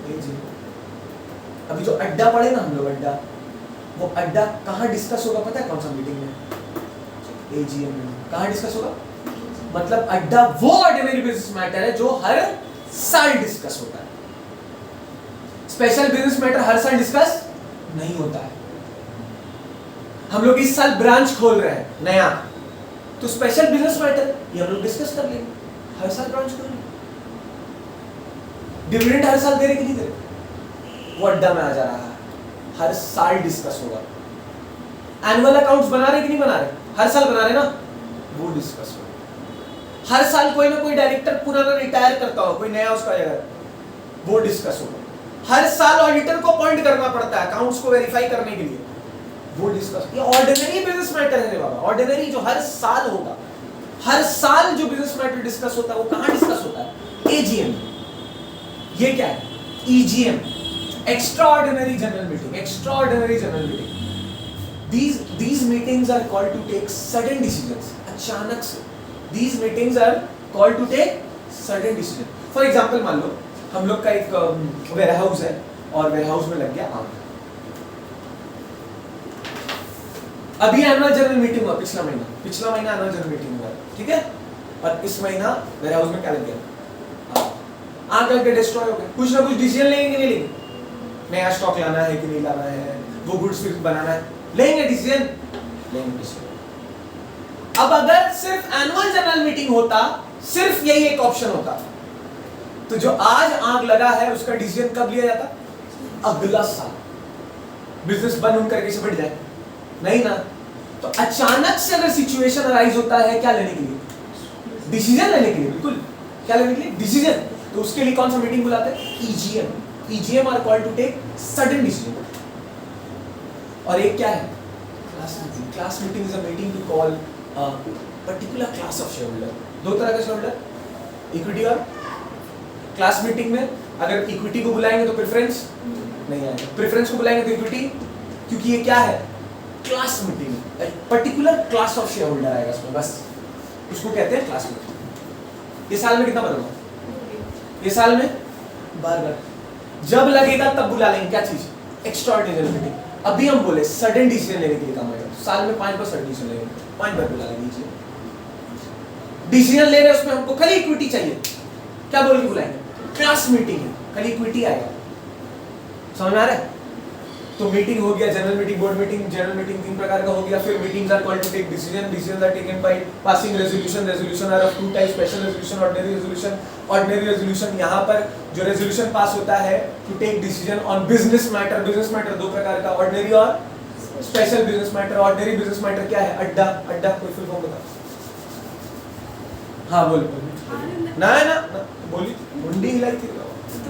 एजीएम। अभी जो अड्डा पढ़े ना हम लोग, अड्डा, वो अड्डा कहाँ डिस्कस होगा पता है, कौन सा मीटिंग में, एजीएम में। कहाँ डिस्कस होगा, मतलब अड्डा वो ऑर्डिनरी बिजनेस मैटर है जो हर साल डिस्कस होता है। स्पेशल बिजनेस मैटर हर साल डिस्कस नहीं होता है। हम लोग इस साल ब्रांच खोल रहे हैं नया, तो स्पेशल बिजनेस मैटर ये हम लोग डिस्कस कर लेंगे, हर साल ब्रांच खोलेंगे। डिविडेंड हर साल दे रहे कि नहीं दे रहे, वो अड्डा में आ जा रहा है, हर साल डिस्कस होगा। एनुअल अकाउंट्स बना रहे कि नहीं बना रहे, हर साल बना रहे ना, वो डिस्कस होगा। हर साल कोई ना कोई डायरेक्टर पुराना रिटायर करता हो, कोई नया उसका आएगा, वो डिस्कस होगा। हर साल ऑडिटर को अपॉइंट करना पड़ता है अकाउंट्स को वेरीफाई करने के लिए, वो डिस्कस। ये ऑर्डिनरी बिजनेस मैटर है बाबा, ऑर्डिनरी जो हर साल होगा। हर साल जो बिजनेस मैटर डिस्कस होता है वो कहां डिस्कस होता है, एजीएम। ये क्या है, EGM, extraordinary general meeting, extraordinary general meeting. These meetings are called to take sudden decisions. अचानक से these meetings are called to take sudden decision. For example, मान लो हम लोग का एक वेयरहाउस है और वेयरहाउस में लग गया आग। अभी एनुअल जनरल मीटिंग हुआ पिछला महीना एनुअल जनरल मीटिंग हुआ, ठीक है, और इस महीना वेयरहाउस में क्या लग गया, आग लग के डिस्ट्रॉय हो गया। कुछ ना कुछ डिसीजन लेंगे कि नहीं लेंगे, नया स्टॉक लाना है कि नहीं लाना है, वो गुड्स फिर बनाना है, लेंगे डिसीजन। अब अगर सिर्फ एनुअल जनरल मीटिंग होता, सिर्फ यही एक ऑप्शन होता, तो जो आज आग लगा है उसका डिसीजन कब लिया जाता? अगला साल। बिजनेस बंद होकर कैसे बढ़ जाए? नहीं ना। तो अचानक से अगर सिचुएशन अराइज होता है, क्या लेने के लिए? डिसीजन लेने के लिए। बिल्कुल, क्या लेने के लिए? डिसीजन। तो उसके लिए कौन सा मीटिंग बुलाते हैं? EGM. EGM are called to take sudden decision. और एक क्या है? Class meeting. Class meeting is a meeting to call a particular class of share holder. दो तरह का शेयर होल्डर, इक्विटी और क्लास मीटिंग में अगर इक्विटी को बुलाएंगे तो प्रेफरेंस नहीं आएगा, प्रेफरेंस को बुलाएंगे तो इक्विटी, क्योंकि ये क्या है? Class meeting, particular class of share holder आएगा इसमें, बस उसको कहते हैं क्लास मीटिंग। ये साल में कितना बार होगा? ये साल में बार, जब लगेगा तब बुला लेंगे। क्या चीज? Extraordinary meeting. अभी हम बोले सडन डिसीजन लेने के लिए काम आएगा, साल में 5 बार सडन डिसीजन लेंगे, 5 बार बुला लेंगे। डिसीजन ले रहे हैं उसमें हमको खाली इक्विटी चाहिए, क्या बोल के बुलाएंगे? क्लास मीटिंग है, खाली इक्विटी आएगा। समझ में आ रहा है? तो मीटिंग हो गया, general meeting, board meeting. General meeting 3 प्रकार का हो गया। फिर meetings are called to take decision. Decisions are taken by passing resolution. Resolution are of 2 types, special resolution, ordinary resolution. Ordinary resolution, यहाँ पर जो रेजोल्यूशन पास होता है to take decision on business matter. Business matter 2 प्रकार का, ordinary और special business matter. Ordinary business matter क्या है? अड्डा। अड्डा कोई फुल फॉर्म बता। हाँ बोल ना ना बोली, मुंडी हिलाई थी,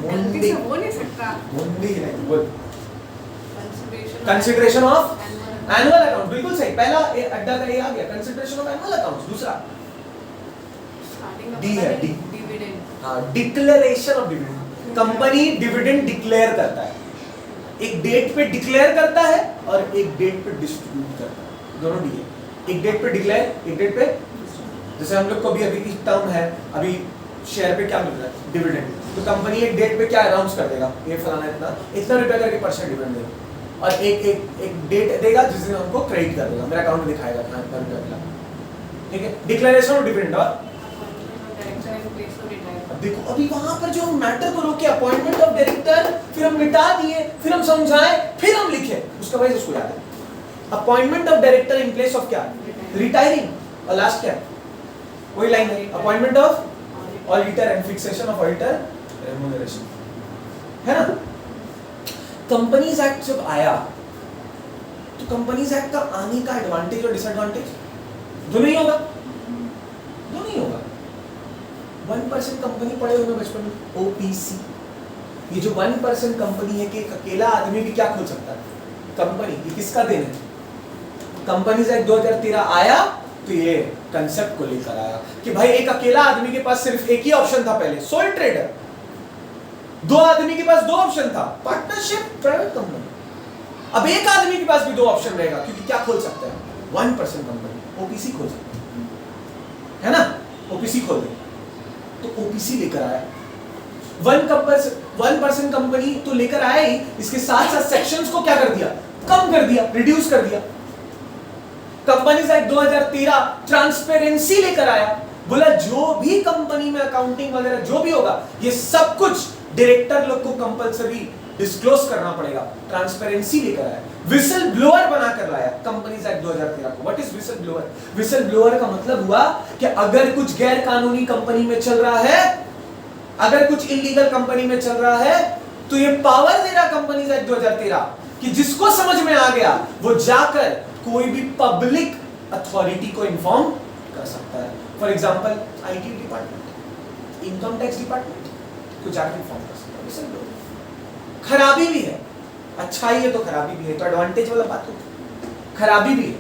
मुंडी हो नहीं सकता। मुंडी हिलाई थी, बोल। कंसिडरेशन ऑफ एनुअल अकाउंट, बिल्कुल सही। पहला अड्डा का ये आ गया, कंसिडरेशन ऑफ एनुअल अकाउंट्स। दूसरा डी है, डी, डिविडेंड। हाँ, declaration of dividend. Company dividend declare करता है, एक डेट पे डिक्लेयर करता है और एक डेट पे डिस्ट्रीब्यूट करता है, दोनों डी है। एक डेट पे डिक्लेयर, एक डेट पे, जैसे हम लोग को भी अभी की टर्म है, अभी शेयर पे क्या मिल रहा है? डिविडेंड। तो कंपनी एक डेट पे क्या अनाउंस कर देगा, ये फलाना इतना रुपया करके % डिविडेंड देगा, और एक डेट देगा जिस दिन हमको क्रेडिट कर देगा, मेरा अकाउंट में दिखाएगा इतना रुपया मिला। ठीक है, डिक्लेरेशन ऑफ डिविडेंड। और देखो अभी वहां पर जो हम मैटर को रोके, अपॉइंटमेंट ऑफ डायरेक्टर, फिर हम मिटा दिए, फिर हम समझाएं, फिर हम लिखे, उसका वजह उसको याद है। Appointment of director in place of क्या? रिटायरिंग। और लास्ट क्या? वही लाइन है, appointment of auditor and fixation of auditor remuneration, है ना? कंपनीज एक्ट जब आया तो कंपनीज एक्ट का आने का एडवांटेज और डिसएडवांटेज दोनों ही होगा, दोनों ही होगा। 1% कंपनी पढ़े होंगे बचपन में, ओपीसी। ये जो 1% कंपनी है कि एक अकेला आदमी भी क्या खोल सकता है कंपनी, ये किसका देन है? कंपनीज एक्ट 2013 आया तो ये कंसेप्ट को लेकर आया कि भाई एक अकेला आदमी के पास सिर्फ एक ही ऑप्शन था पहले, सोल ट्रेडर। 2 आदमी के पास 2 ऑप्शन था, पार्टनरशिप, प्राइवेट कंपनी। अब एक आदमी के पास भी 2 ऑप्शन रहेगा, क्योंकि क्या खोल सकता है? 1% कंपनी, ओपीसी खोल सकता है ना? ओपीसी खोल दे, तो ओपीसी लेकर आया। 1% कंपनी तो लेकर आया ही, इसके साथ साथ सेक्शंस को क्या कर दिया? कम कर दिया, रिड्यूस कर दिया। कंपनीज एक्ट 2013 ट्रांसपेरेंसी लेकर आया, बोला जो भी कंपनी में अकाउंटिंग वगैरह जो भी होगा, ये सब कुछ डायरेक्टर लोग को कंपलसरी डिस्क्लोज करना पड़ेगा, ट्रांसपेरेंसी लेकर आया। विसल ब्लोअर बनाकर लाया कंपनीज एक्ट 2013 को। What is whistle blower? Whistle blower का मतलब हुआ कि अगर कुछ गैर कानूनी कंपनी में चल रहा है, अगर कुछ इलीगल कंपनी में चल रहा है, तो ये पावर दे रहा कंपनीज एक्ट 2013 कि जिसको समझ में आ गया वो जाकर कोई भी पब्लिक अथॉरिटी को इन्फॉर्म कर सकता है। For example IT department, income tax department को जाकर इन्फॉर्म कर सकता है। विसल ब्लोअर खराबी भी है, अच्छाई है तो खराबी भी है, तो एडवांटेज वाला बात होती, खराबी भी है।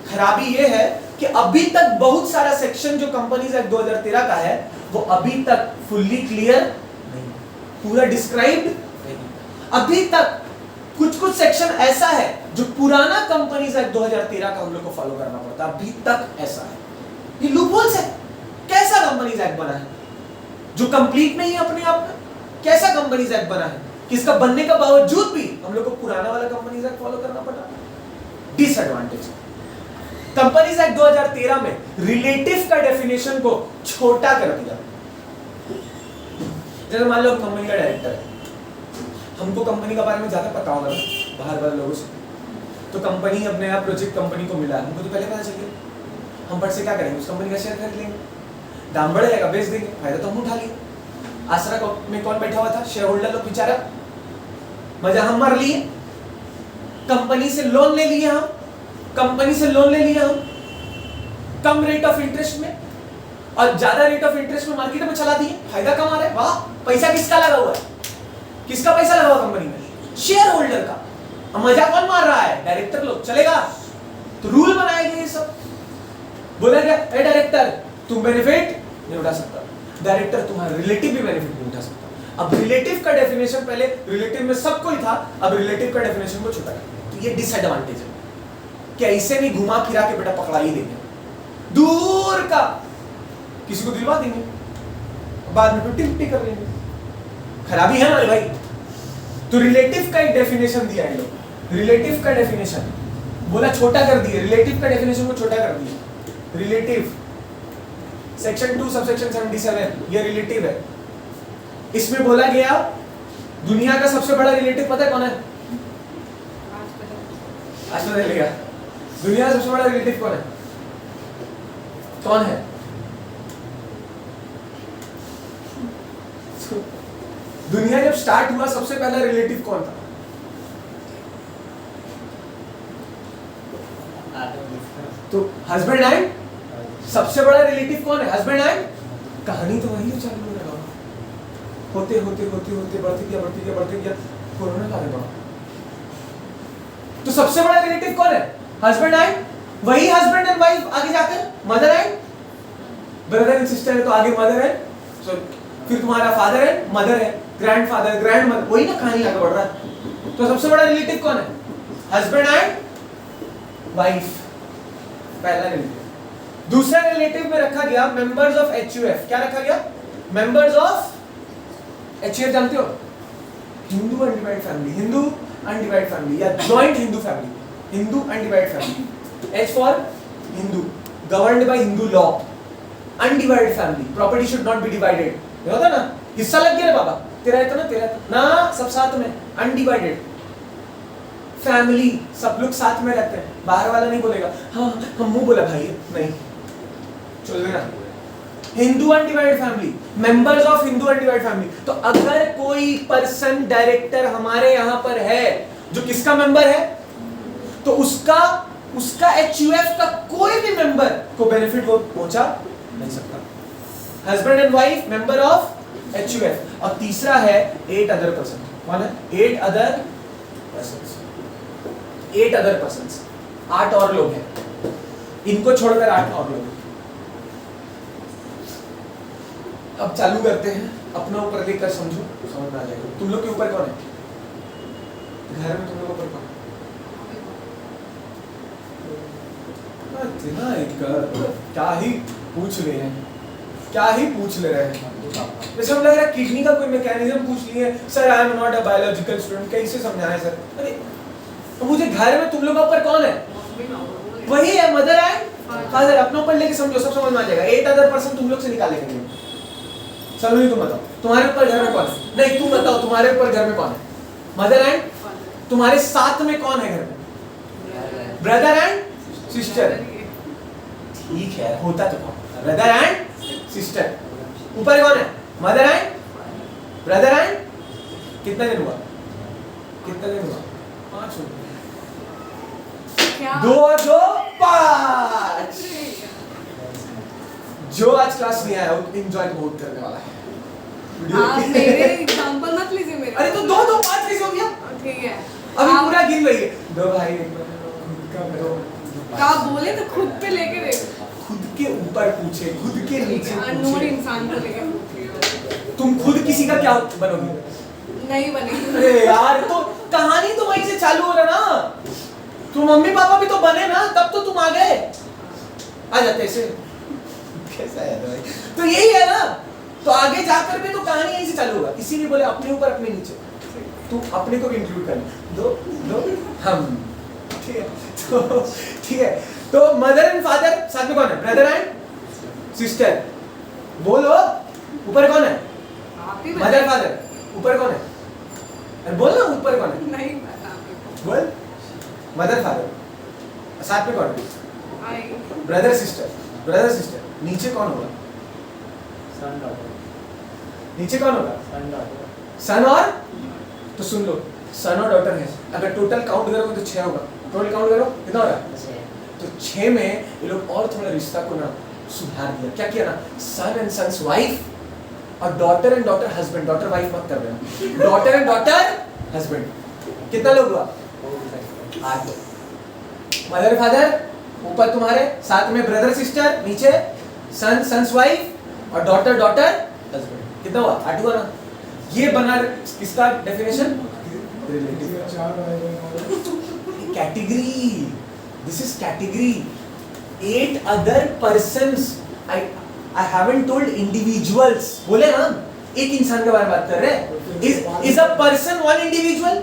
खराबी ये है कि अभी तक बहुत सारा सेक्शन जो कंपनीज एक्ट 2013 का है वो अभी तक फुल्ली क्लियर नहीं, पूरा डिस्क्राइब्ड नहीं। अभी तक कुछ सेक्शन ऐसा है जो पुराना कंपनीज एक्ट 2013 का हम लोग को फॉलो करना पड़ता, अभी तक ऐसा है। ये लूपहोल्स है। कैसा कंपनीज एक्ट बना है जो कंप्लीट नहीं है अपने आप में? कैसा कंपनीज एक्ट बना है कि इसका बनने का बावजूद भी हम लोग को पुराना वाला कंपनीज एक्ट फॉलो करना पड़ा? डिसएडवांटेज। कंपनीज एक्ट 2013 में रिलेटिव का डेफिनेशन को छोटा कर दिया। जैसे मान लो कंपनी का डायरेक्टर है, हमको कंपनी के बारे में ज्यादा पता होगा बाहर वाले लोगों से, तो कंपनी अपने आप प्रोजेक्ट कंपनी को मिला, हमको तो पहले पता चल गया हम फट से क्या करेंगे, उस कंपनी का शेयर खरीद लेंगे, दाम बढ़ जाएगा, बेच देंगे, फायदा तो हम उठा लिए। आसरा में कौन बैठा हुआ था, शेयर होल्डर लोग बेचारा, मजा हम मार लिए, कंपनी से लोन ले लिए हम, कंपनी से लोन ले लिया हम कम रेट ऑफ इंटरेस्ट में, और ज्यादा रेट ऑफ इंटरेस्ट में मार्केट में चला दिए, फायदा कमा रहे, वाह। पैसा किसका लगा हुआ है, किसका पैसा लगा हुआ कंपनी में, शेयर होल्डर का। अब मजा कौन मार रहा है, डायरेक्टर लोग, चलेगा? तो रूल बनाए गए ये सब, बोला गया ए डायरेक्टर तुम बेनिफिट नहीं उठा सकता, डायरेक्टर तुम्हारा रिलेटिव भी बेनिफिट नहीं उठा सकता। अब रिलेटिव का डेफिनेशन, पहले रिलेटिव में सब कोई था, अब रिलेटिव का डेफिनेशन को छोटा कर, तो ये डिसएडवांटेज है कि ऐसे नहीं घुमा फिरा के बेटा पकड़ा ही देंगे, दूर का किसी को दिलवा देंगे, बाद में टुट्टी फुट्टी कर लेंगे, खराबी है ना भाई। तो रिलेटिव का एक डेफिनेशन दिया है लोग, रिलेटिव का डेफिनेशन बोला छोटा कर दिए, रिलेटिव का डेफिनेशन को छोटा कर दिया। रिलेटिव सेक्शन 2 सबसेक्शन 77 ये रिलेटिव है। इसमें बोला गया दुनिया का सबसे बड़ा रिलेटिव पता है कौन है? आज पता चल गया। दुनिया का सबसे बड़ा रिलेटिव कौन है? कौन है? दुनिया जब स्टार्ट हुआ सबसे पहला रिलेटिव कौन था? तो हस्बैंड एंड सबसे बड़ा रिलेटिव कौन है? Husband and. कहानी तो वही चालू हो रहा, होते होते होते होते बढ़ते गया कोरोना काल में। तो सबसे बड़ा रिलेटिव कौन है? हस्बैंड एंड, वही हस्बैंड एंड वाइफ आगे जाकर mother and brother and sister है, तो आगे मदर है, फिर तुम्हारा फादर है, मदर है, ग्रैंडफादर, ग्रैंडमदर, वही ना कहानी आगे बढ़ रहा है। तो सबसे बड़ा रिलेटिव कौन है? हस्बैंड एंड वाइफ, पहला रिलेटिव। दूसरा रिलेटिव में रखा गया मेंबर्स ऑफ HUF। क्या रखा गया? मेंबर्स ऑफ HUF जानते हो? Hindu undivided family, Hindu undivided family या joint Hindu family, Hindu undivided family. H for Hindu, governed by Hindu law, undivided family, property should not be divided. ये होता ना, हिस्सा लग गया रे बाबा, तेरा है तो ना, तेरा ना, सब साथ में, अनडिवाइडेड फैमिली, सब लोग साथ में रहते हैं, बाहर वाला नहीं बोलेगा हाँ हम मुंह बोला भाई नहीं, चल ना। Hindu undivided family, members of Hindu undivided family. तो अगर कोई पर्सन डायरेक्टर हमारे यहां पर है जो किसका मेंबर है, तो उसका HUF का कोई भी मेंबर को बेनिफिट वो पहुंचा नहीं सकता। Husband and wife member of HUF। और तीसरा है 8 अदर पर्सन। कौन है? 8 अदर पर्सन्स, 8 अदर पर्सन्स, 8 और लोग हैं, इनको छोड़कर 8 और लोग। अब चालू करते हैं, अपना ऊपर लेकर समझो, समझ में आ जाएगा। तुम लोग के ऊपर कौन है? घर में तुम लोग ऊपर कौन है? क्या ही पूछ ले हैं, क्या ही पूछ ले रहे हैं। जैसे हम लग रहा है किडनी का कोई मैकेनिज्म पूछ लिए sir, I am not a biological student, कैसे समझाएं सर? अरे तो मुझे घर में तुम लोगों ऊपर कौन है? वही है, मदर एंड फादर। अपने ऊपर लेके समझो, सब समझ में आ जाएगा। 8 अदर पर्सन तुम लोग से निकालेंगे। चलो नहीं, तुम बताओ तुम्हारे ऊपर घर में कौन है? नहीं तुम बताओ तुम्हारे ऊपर घर में कौन है? मदर एंड, तुम्हारे साथ में कौन है घर में? Brother and sister. ठीक है, होता तो कौन? Brother and sister. ऊपर कौन है? Mother and brother and. कितना दिन हुआ? कितना दिन हुआ? 5 हो गए। 2 और 2 5। जो आज क्लास नहीं आया वो एंजॉय बहुत करने वाला है। आप मेरे एग्जांपल मत लीजिए मेरे। अरे तो 2 2 5 कैसे हो गया? ठीक है, अभी पूरा गिन रही है। 2 भाई आप बोले तो खुद पे लेके देखो, खुद के ऊपर पूछे, खुद के नीचे अननोन पूछे। इंसान को लेके पूछिए। तुम खुद किसी का क्या बनोगी? नहीं बनेगी। अरे यार, तो कहानी तो वहीं से चालू हो रहा ना। तुम मम्मी पापा भी तो बने ना, तब तो तुम आ गए, आ जाते ऐसे। कैसा है भाई? तो यही है ना, तो आगे जाकर भी तो कहानी यहीं से चालू होगा। इसीलिए बोले अपने ऊपर अपने नीचे, तू अपने को भी इंक्लूड कर ले। दो हम, ठीक है? तो ठीक है, तो मदर एंड फादर, साथ में कौन है? Brother and sister. बोलो ऊपर कौन है? आप ही मदर फादर। ऊपर कौन है? अरे बोल ना, ऊपर कौन है? नहीं पता। बोल। Mother father. साथ में कौन है? आई ब्रदर सिस्टर नीचे कौन होगा? सन डॉटर, नीचे कौन होगा? सन डॉटर, सन और, तो सुन लो, सन और डॉटर है, अगर टोटल काउंट करोगे तो 6 होगा। टोटल काउंट करो कितना हो रहा है? छः, तो 6 में ये लोग और थोड़ा रिश्ता को ना सुधार दिया। क्या किया ना, सन एंड सन्स वाइफ और daughter and daughter husband, daughter wife मत कर देना, डॉटर एंड डॉटर हस्बैंड। कितना लोग हुआ? 8। मदर फादर ऊपर तुम्हारे, साथ में ब्रदर सिस्टर, नीचे सन सन्स वाइफ और डॉटर डॉटर हस्बैंड। कितना हुआ? 8 हुआ ना। ये बना किसका definition? Category, this is category. 8 other persons, I haven't told individuals, बोले ना, एक इंसान के बारे में बात कर रहे हैं। Is a person one individual?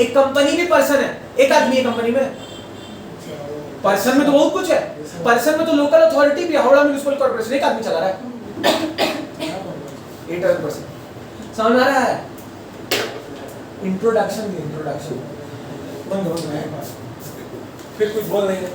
एक कंपनी भी पर्सन है, एक आदमी है कंपनी में। पर्सन में तो बहुत कुछ है, पर्सन में तो लोकल अथॉरिटी भी, हावड़ा म्युनिसिपल कॉर्पोरेशन एक आदमी चला रहा है। 8 अदर पर्सन, समझ आ रहा है? इंट्रोडक्शन बंद हो गया, फिर कुछ बोल नहीं है।